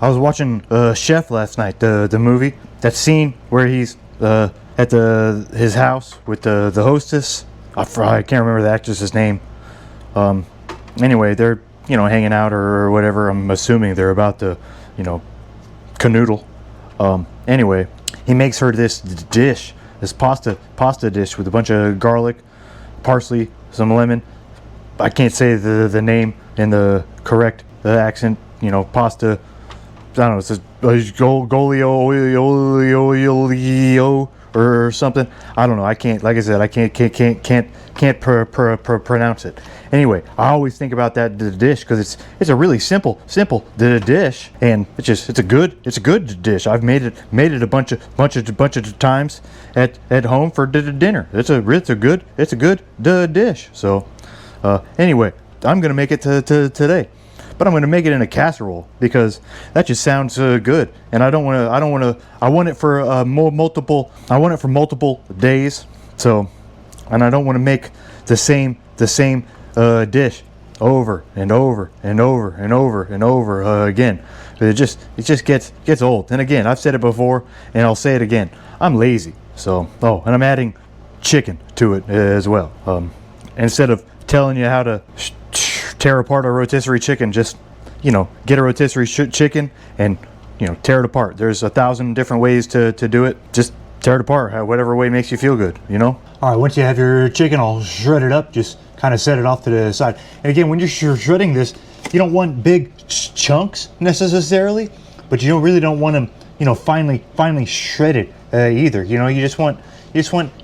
I was watching Chef last night, the movie. That scene where he's at his house with the hostess. I can't remember the actress's name. Anyway, they're hanging out or whatever. I'm assuming they're about to canoodle. Anyway, he makes her this dish, this pasta dish with a bunch of garlic, parsley, some lemon. I can't say the name in the correct accent. Pasta. I don't know. It's golio or something. I don't know. I can't. Like I said, I can't pronounce it. Anyway, I always think about that dish because it's a really simple dish, and it's a good dish. I've made it a bunch of times at home for dinner. It's a good dish. So anyway, I'm gonna make it to today. But I'm going to make it in a casserole because that just sounds good, and I want it for multiple days. So, and I don't want to make the same dish over and over again. It just gets old. And again, I've said it before, and I'll say it again. I'm lazy. So, and I'm adding chicken to it as well. Instead of telling you how to tear apart a rotisserie chicken, just get a rotisserie chicken and tear it apart. There's 1,000 different ways to do it. Just tear it apart, whatever way makes you feel good. All right, once you have your chicken all shredded up, just kind of set it off to the side. And again, when you're shredding this, you don't want big chunks necessarily, but you really don't want them finely shredded either. You just want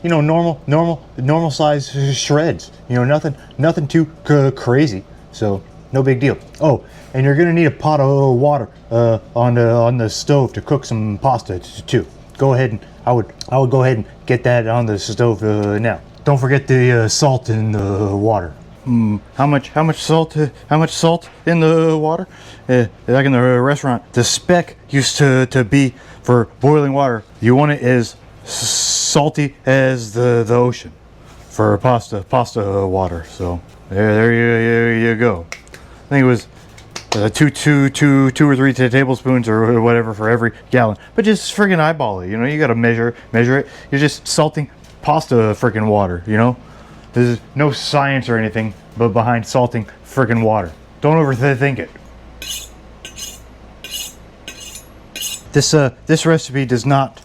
normal size shreds. Nothing too crazy. So no big deal. Oh, and you're gonna need a pot of water on the stove to cook some pasta too. Go ahead and I would go ahead and get that on the stove now. Don't forget the salt in the water. How much salt in the water? Like in the restaurant, the spec used to be for boiling water. You want it as salty as the ocean for pasta water. So there you go. I think it was two or three tablespoons or whatever for every gallon. But just friggin' eyeball it. You got to measure it. You're just salting pasta friggin' water. There's no science or anything but behind salting friggin' water. Don't overthink it. This recipe does not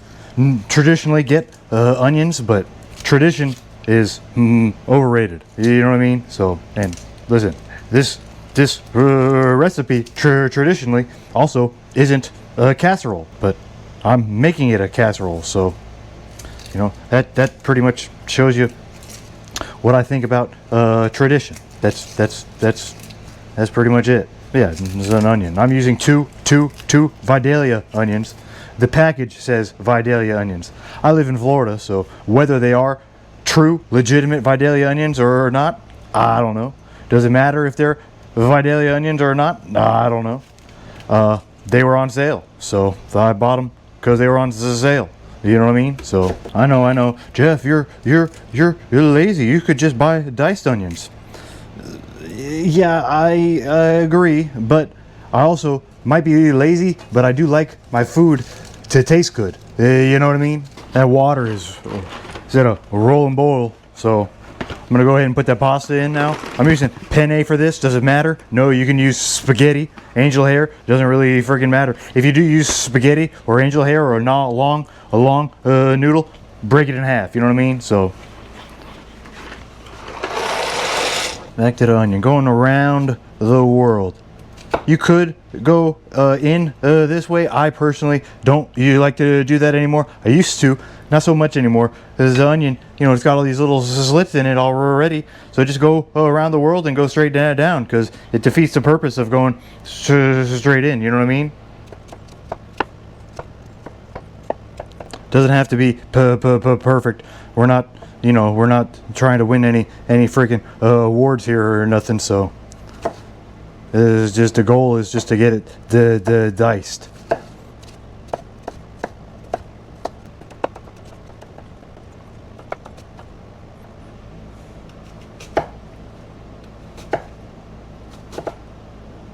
traditionally get onions, but tradition is overrated. You know what I mean? So, and listen, this recipe traditionally also isn't a casserole, but I'm making it a casserole. So, that pretty much shows you what I think about tradition. That's pretty much it. Yeah, it's an onion. I'm using two Vidalia onions. The package says Vidalia onions. I live in Florida, so whether they are true, legitimate Vidalia onions or not, I don't know. Does it matter if they're Vidalia onions or not? I don't know. They were on sale, so I bought them because they were on sale. You know what I mean? So I know. Jeff, you're lazy. You could just buy diced onions. Yeah, I agree, but I also might be lazy, but I do like my food to taste good. You know what I mean? That water is at a roll and boil, so I'm gonna go ahead and put that pasta in now. I'm using penne for this. Does it matter? No, you can use spaghetti, angel hair. Doesn't really freaking matter. If you do use spaghetti or angel hair or a long noodle, break it in half. You know what I mean? So back to the onion, going around the world. You could go in this way. I personally don't like to do that anymore. I used to, not so much anymore. Because the onion, it's got all these little slits in it already. So just go around the world and go straight down, because it defeats the purpose of going straight in. You know what I mean? Doesn't have to be perfect. We're not, we're not trying to win any freaking awards here or nothing. So it's just the goal is just to get it the diced.